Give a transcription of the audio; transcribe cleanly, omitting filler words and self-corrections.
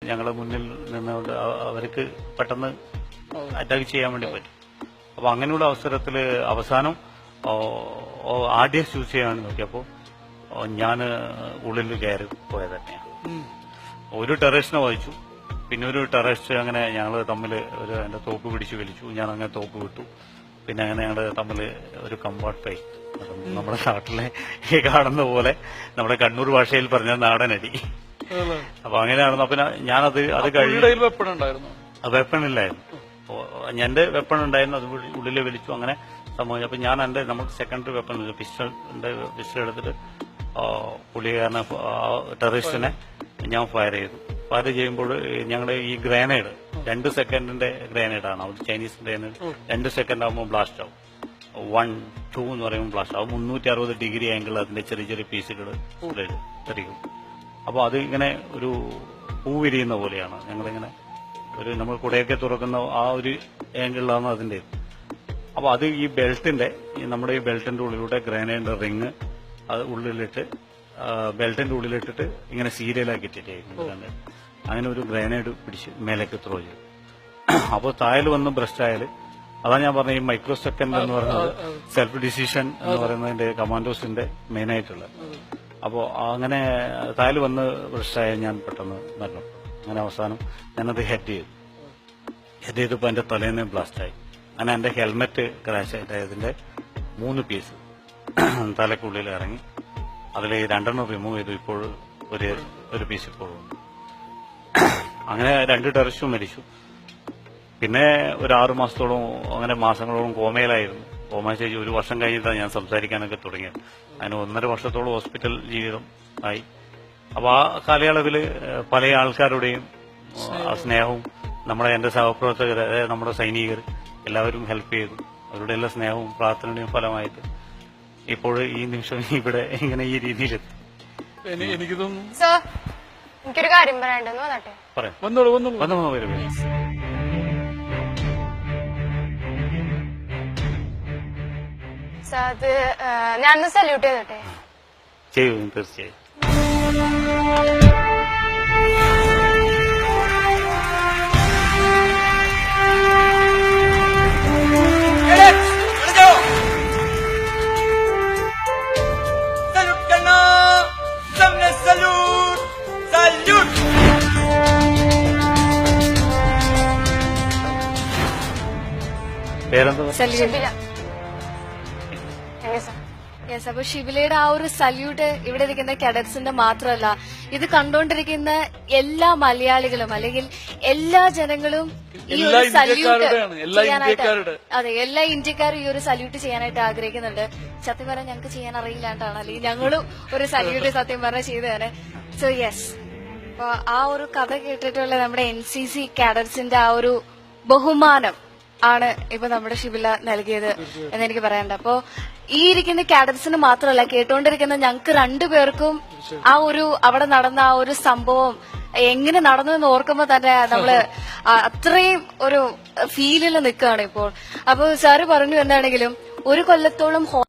ഞങ്ങളുടെ മുന്നിൽ നിന്നുകൊണ്ട് അവർക്ക് പെട്ടെന്ന് അറ്റാക്ക് ചെയ്യാൻ വേണ്ടി പറ്റും. അപ്പൊ അങ്ങനെയുള്ള അവസരത്തിൽ അവസാനം ആദ്യം ചൂസ് ചെയ്യാൻ നോക്കിയപ്പോ ഞാൻ ഉള്ളിൽ കയറി പോയത് തന്നെയാണ്. ഒരു ടെററിസ്റ്റിനെ വായിച്ചു, പിന്നെ ഒരു ടെററിസ്റ്റ് അങ്ങനെ ഞങ്ങൾ തമ്മിൽ എന്റെ തോക്ക് പിടിച്ച് വലിച്ചു, ഞാൻ അങ്ങനെ തോക്ക് വിട്ടു. പിന്നെ അങ്ങനെ ഞങ്ങൾ തമ്മിൽ ഒരു കമ്പാർട്ട് ഫൈറ്റ്, നമ്മുടെ നാട്ടിലെ കാണുന്ന പോലെ നമ്മുടെ കണ്ണൂർ ഭാഷയിൽ പറഞ്ഞ നാടനടി. അപ്പൊ അങ്ങനെയാണെന്ന് പിന്നെ ഞാനത് വെപ്പണില്ലായിരുന്നു. എന്റെ വെപ്പൺ ഉണ്ടായിരുന്നു, അത് ഉള്ളിൽ വലിച്ചു. അങ്ങനെ സംഭവിച്ചു. അപ്പൊ ഞാൻ നമുക്ക് സെക്കൻഡറി വെപ്പൺ പിസ്റ്റൾ എടുത്തിട്ട് പുള്ളിക്കാരനെ ടെററിസ്റ്റിനെ ഞാൻ ഫയർ ചെയ്തു. ഫയർ ചെയ്യുമ്പോൾ ഞങ്ങളുടെ ഈ ഗ്രാനേഡ് 2 സെക്കൻഡിന്റെ ഗ്രാനേഡാണ്, അത് ചൈനീസ് ഗ്രാനേഡ്. 2 സെക്കൻഡ് ആകുമ്പോൾ ബ്ലാസ്റ്റ് ആവും. 1, 2 എന്ന് പറയുമ്പോൾ ബ്ലാസ്റ്റ് ആവും. 360 ഡിഗ്രി ആംഗിൾ അതിന്റെ ചെറിയ ചെറിയ പീസുകൾ തെറിക്കും. അപ്പൊ അത് ഇങ്ങനെ ഒരു പൂ വിരിയുന്ന പോലെയാണ്. ഞങ്ങളിങ്ങനെ നമ്മൾ കുടയൊക്കെ തുറക്കുന്ന ആ ഒരു ആംഗിളിലാണ് അതിന്റെ. അപ്പൊ അത് ഈ ബെൽറ്റിന്റെ നമ്മുടെ ഈ ബെൽറ്റിന്റെ ഉള്ളിലൂടെ ഗ്രാനൈഡിന്റെ റിങ് അത് ഉള്ളിലിട്ട് ബെൽറ്റിന്റെ ഉള്ളിലിട്ടിട്ട് ഇങ്ങനെ സീരിയലാക്കിയിട്ടേ അങ്ങനെ ഒരു ഗ്രാനൈഡ് പിടിച്ച് മേലേക്ക് ത്രോ ചെയ്തു. അപ്പോൾ തായൽ വന്ന് ബ്രസ്റ്റ് ആയാൽ അതാ ഞാൻ പറഞ്ഞ ഈ മൈക്രോ സെക്കൻഡ് എന്ന് പറയുന്നത് സെൽഫ് ഡിസിഷൻ എന്ന് പറയുന്നതിന്റെ കമാൻഡോസിന്റെ മെയിൻ ആയിട്ടുള്ളത്. അപ്പോൾ അങ്ങനെ തായൽ വന്ന് ബ്രസ്റ്റ് ആയാൽ ഞാൻ പെട്ടെന്ന് മരണപ്പെട്ടു. അങ്ങനെ അവസാനം ഞാനത് ഹെഡ് ചെയ്തപ്പോൾ എന്റെ തലേന്ന് ബ്ലാസ്റ്റായി. അങ്ങനെ എന്റെ ഹെൽമെറ്റ് ക്രാഷ് ആയിട്ട് അതിന്റെ 3 പീസ് തലക്കുള്ളിൽ ഇറങ്ങി. അതിൽ 2 റിമൂവ് ചെയ്തു. ഇപ്പോൾ ഒരു പീസ് ഇപ്പോഴും. അങ്ങനെ 2 ടെററിസ്റ്റും മരിച്ചു. പിന്നെ ഒരു 6 മാസത്തോളം അങ്ങനെ മാസങ്ങളോളം കോമയിലായിരുന്നു. കോമ സ്റ്റേജ് 1 വർഷം കഴിഞ്ഞിട്ടാണ് ഞാൻ സംസാരിക്കാനൊക്കെ തുടങ്ങിയത്. അതിന് 1.5 വർഷത്തോളം ഹോസ്പിറ്റൽ ജീവിതം ആയി. അപ്പൊ ആ കാലയളവിൽ പല ആൾക്കാരുടെയും സ്നേഹവും എന്റെ സഹപ്രവർത്തകർ, അതായത് നമ്മുടെ സൈനികർ എല്ലാവരും ഹെൽപ്പ് ചെയ്തു. അവരുടെ എല്ലാ സ്നേഹവും പ്രാർത്ഥനയുടെയും ഫലമായിട്ട് ഇപ്പോൾ ഈ നിമിഷം ഇവിടെ ഇങ്ങനെ ഈ രീതിയിലെത്തി. എനിക്ക് തോന്നുന്നു എനിക്കൊരു കാര്യം പറയാണ്ടെന്ന് വന്നട്ടെ. പറയാം. അത് ഞാനൊന്ന് സല്യൂട്ട് ചെയ്തോട്ടെ. ചെയ്യും, തീർച്ചയായും. പേരെന്താ? യെസ്. അപ്പൊ ഷിബിലയുടെ ആ ഒരു സല്യൂട്ട് ഇവിടെ ഇരിക്കുന്ന കാഡറ്റ്സിന്റെ മാത്രമല്ല, ഇത് കണ്ടുകൊണ്ടിരിക്കുന്ന എല്ലാ മലയാളികളും അല്ലെങ്കിൽ എല്ലാ ജനങ്ങളും ഈ ഒരു സല്യൂട്ട് ചെയ്യാനായിട്ട്, അതെ, എല്ലാ ഇന്ത്യക്കാരും ഈ ഒരു സല്യൂട്ട് ചെയ്യാനായിട്ട് ആഗ്രഹിക്കുന്നുണ്ട്. സത്യം പറഞ്ഞാൽ ഞങ്ങൾക്ക് ചെയ്യാൻ അറിയില്ലാണ്ടാണ്, അല്ലെങ്കിൽ ഞങ്ങളും ഒരു സല്യൂട്ട് സത്യം പറഞ്ഞാൽ ചെയ്തതാണ്. സോ യെസ്, അപ്പൊ ആ ഒരു കഥ കേട്ടിട്ടുള്ള നമ്മുടെ NCC കാഡറ്റ്സിന്റെ ആ ഒരു ബഹുമാനം ആണ് ഇപ്പൊ നമ്മുടെ ഷിബില നൽകിയത് എന്ന് എനിക്ക് പറയാനുണ്ട്. അപ്പോ ഈ ഇരിക്കുന്ന കാഡറ്റ്സിന് മാത്രമല്ല, കേട്ടുകൊണ്ടിരിക്കുന്ന ഞങ്ങൾക്ക് 2 പേർക്കും ആ ഒരു അവിടെ നടന്ന ആ ഒരു സംഭവം എങ്ങനെ നടന്നു എന്ന് ഓർക്കുമ്പോ തന്നെ നമ്മള് അത്രയും ഒരു ഫീലിൽ നിൽക്കുകയാണ് ഇപ്പോൾ. അപ്പൊ സാറ് പറഞ്ഞു എന്താണെങ്കിലും 1 കൊല്ലത്തോളം